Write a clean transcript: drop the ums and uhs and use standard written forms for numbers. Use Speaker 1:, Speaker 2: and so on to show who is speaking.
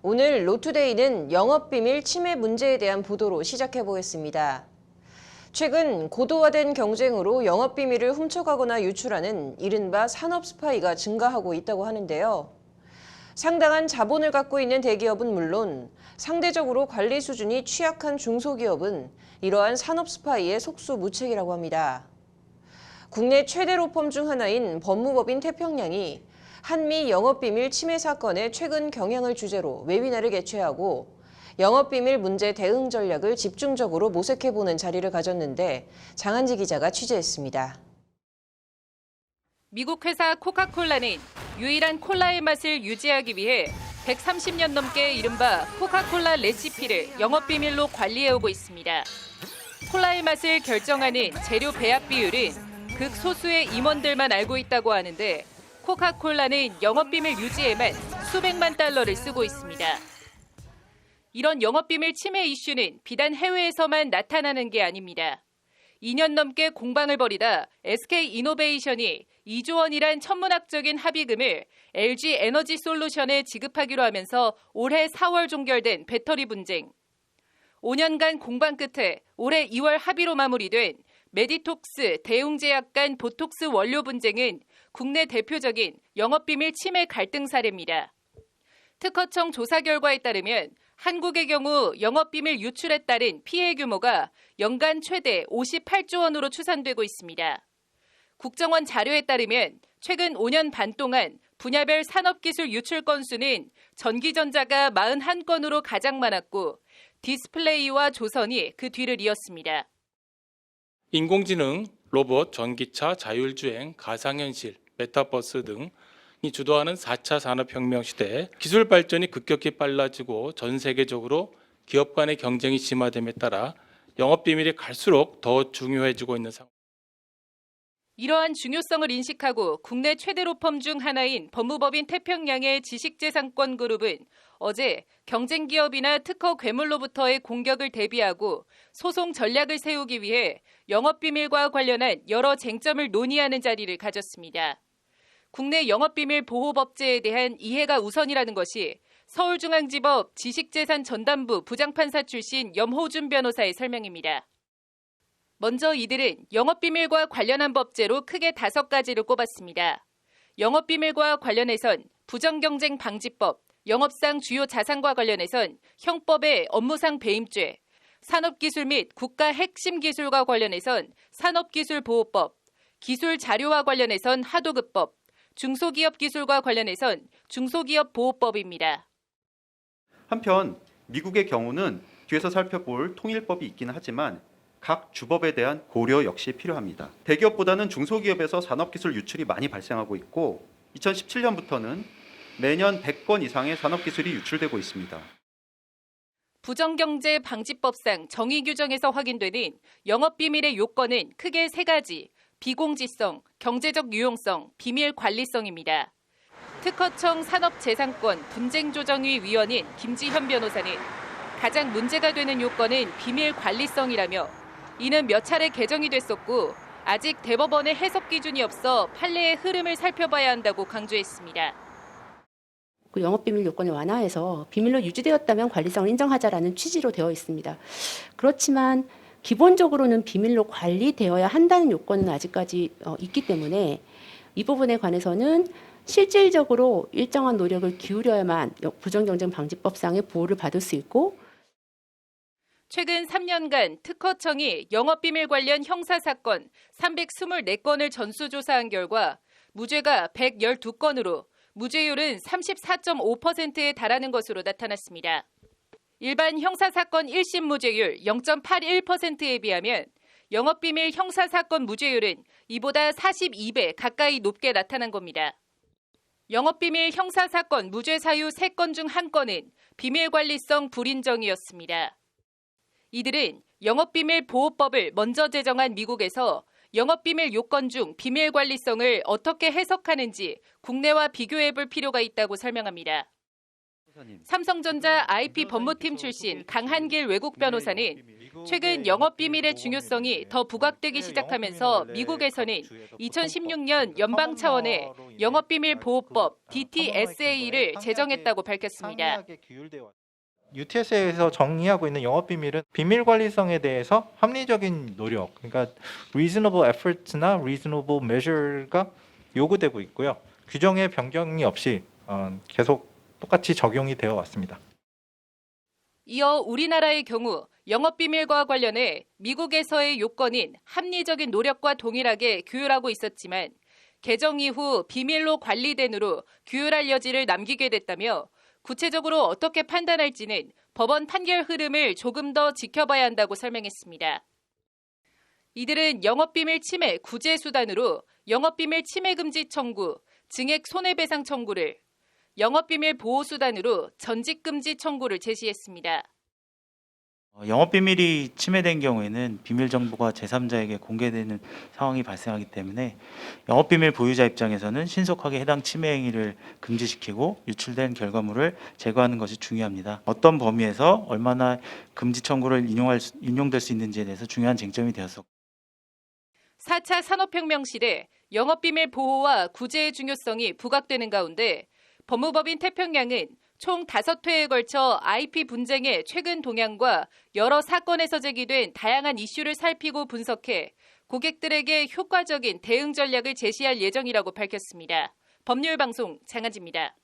Speaker 1: 오늘 로투데이는 영업비밀 침해 문제에 대한 보도로 시작해보겠습니다. 최근 고도화된 경쟁으로 영업비밀을 훔쳐가거나 유출하는 이른바 산업 스파이가 증가하고 있다고 하는데요. 상당한 자본을 갖고 있는 대기업은 물론 상대적으로 관리 수준이 취약한 중소기업은 이러한 산업 스파이의 속수무책이라고 합니다. 국내 최대 로펌 중 하나인 법무법인 태평양이 한미 영업비밀 침해 사건의 최근 경향을 주제로 웨비나를 개최하고 영업비밀 문제 대응 전략을 집중적으로 모색해보는 자리를 가졌는데 장한지 기자가 취재했습니다.
Speaker 2: 미국 회사 코카콜라는 유일한 콜라의 맛을 유지하기 위해 130년 넘게 이른바 코카콜라 레시피를 영업비밀로 관리해오고 있습니다. 콜라의 맛을 결정하는 재료 배합 비율은 극소수의 임원들만 알고 있다고 하는데 코카콜라는 영업비밀 유지에만 수백만 달러를 쓰고 있습니다. 이런 영업비밀 침해 이슈는 비단 해외에서만 나타나는 게 아닙니다. 2년 넘게 공방을 벌이다 SK이노베이션이 2조 원이란 천문학적인 합의금을 LG 에너지 솔루션에 지급하기로 하면서 올해 4월 종결된 배터리 분쟁. 5년간 공방 끝에 올해 2월 합의로 마무리된 메디톡스 대웅제약 간 보톡스 원료 분쟁은 국내 대표적인 영업비밀 침해 갈등 사례입니다. 특허청 조사 결과에 따르면 한국의 경우 영업비밀 유출에 따른 피해 규모가 연간 최대 58조 원으로 추산되고 있습니다. 국정원 자료에 따르면 최근 5년 반 동안 분야별 산업기술 유출 건수는 전기전자가 41건으로 가장 많았고 디스플레이와 조선이 그 뒤를 이었습니다.
Speaker 3: 인공지능, 로봇, 전기차, 자율주행, 가상현실, 메타버스 등이 주도하는 4차 산업혁명 시대에 기술 발전이 급격히 빨라지고 전 세계적으로 기업 간의 경쟁이 심화됨에 따라 영업비밀이 갈수록 더 중요해지고 있는 상황입니다.
Speaker 2: 이러한 중요성을 인식하고 국내 최대 로펌 중 하나인 법무법인 태평양의 지식재산권 그룹은 어제 경쟁기업이나 특허 괴물로부터의 공격을 대비하고 소송 전략을 세우기 위해 영업비밀과 관련한 여러 쟁점을 논의하는 자리를 가졌습니다. 국내 영업비밀 보호법제에 대한 이해가 우선이라는 것이 서울중앙지법 지식재산 전담부 부장판사 출신 염호준 변호사의 설명입니다. 먼저 이들은 영업비밀과 관련한 법제로 크게 5가지를 꼽았습니다. 영업비밀과 관련해선 부정경쟁 방지법, 영업상 주요 자산과 관련해선 형법의 업무상 배임죄, 산업기술 및 국가 핵심 기술과 관련해선 산업기술보호법, 기술 자료와 관련해선 하도급법, 중소기업 기술과 관련해선 중소기업보호법입니다.
Speaker 4: 한편 미국의 경우는 뒤에서 살펴볼 통일법이 있기는 하지만 각 주법에 대한 고려 역시 필요합니다. 대기업보다는 중소기업에서 산업기술 유출이 많이 발생하고 있고 2017년부터는 매년 100건 이상의 산업기술이 유출되고 있습니다.
Speaker 2: 부정경제 방지법상 정의 규정에서 확인되는 영업비밀의 요건은 크게 3가지, 비공지성, 경제적 유용성, 비밀 관리성입니다. 특허청 산업재산권 분쟁조정위 위원인 김지현 변호사는 가장 문제가 되는 요건은 비밀 관리성이라며 이는 몇 차례 개정이 됐었고 아직 대법원의 해석 기준이 없어 판례의 흐름을 살펴봐야 한다고 강조했습니다.
Speaker 5: 그 영업비밀 요건을 완화해서 비밀로 유지되었다면 관리성을 인정하자라는 취지로 되어 있습니다. 그렇지만 기본적으로는 비밀로 관리되어야 한다는 요건은 아직까지 있기 때문에 이 부분에 관해서는 실질적으로 일정한 노력을 기울여야만 부정경쟁 방지법상의 보호를 받을 수 있고
Speaker 2: 최근 3년간 특허청이 영업비밀 관련 형사사건 324건을 전수조사한 결과 무죄가 112건으로 무죄율은 34.5%에 달하는 것으로 나타났습니다. 일반 형사사건 1심 무죄율 0.81%에 비하면 영업비밀 형사사건 무죄율은 이보다 42배 가까이 높게 나타난 겁니다. 영업비밀 형사사건 무죄 사유 3건 중 1건은 비밀관리성 불인정이었습니다. 이들은 영업비밀 보호법을 먼저 제정한 미국에서 영업비밀 요건 중 비밀관리성을 어떻게 해석하는지 국내와 비교해볼 필요가 있다고 설명합니다. 삼성전자 IP 법무팀 출신 강한길 외국 변호사는 최근 영업비밀의 중요성이 더 부각되기 시작하면서 미국에서는 2016년 연방 차원의 영업비밀보호법 DTSA를 제정했다고 밝혔습니다.
Speaker 6: UTSA에서 정의하고 있는 영업비밀은 비밀 관리성에 대해서 합리적인 노력, 그러니까 reasonable efforts나 reasonable measure가 요구되고 있고요. 규정의 변경이 없이 계속 똑같이 적용이 되어 왔습니다.
Speaker 2: 이어 우리나라의 경우 영업비밀과 관련해 미국에서의 요건인 합리적인 노력과 동일하게 규율하고 있었지만 개정 이후 비밀로 관리된 후로 규율할 여지를 남기게 됐다며 구체적으로 어떻게 판단할지는 법원 판결 흐름을 조금 더 지켜봐야 한다고 설명했습니다. 이들은 영업비밀 침해 구제 수단으로 영업비밀 침해 금지 청구, 증액 손해배상 청구를, 영업비밀 보호 수단으로 전직 금지 청구를 제시했습니다.
Speaker 7: 영업비밀이 침해된 경우에는 비밀 정보가 제3자에게 공개되는 상황이 발생하기 때문에 영업비밀 보유자 입장에서는 신속하게 해당 침해 행위를 금지시키고 유출된 결과물을 제거하는 것이 중요합니다. 어떤 범위에서 얼마나 금지 청구를 인용될 수 있는지에 대해서 중요한 쟁점이 되었었고
Speaker 2: 4차 산업혁명 시대 영업비밀 보호와 구제의 중요성이 부각되는 가운데 법무법인 태평양은 총 5회에 걸쳐 IP 분쟁의 최근 동향과 여러 사건에서 제기된 다양한 이슈를 살피고 분석해 고객들에게 효과적인 대응 전략을 제시할 예정이라고 밝혔습니다. 법률방송 장하지입니다.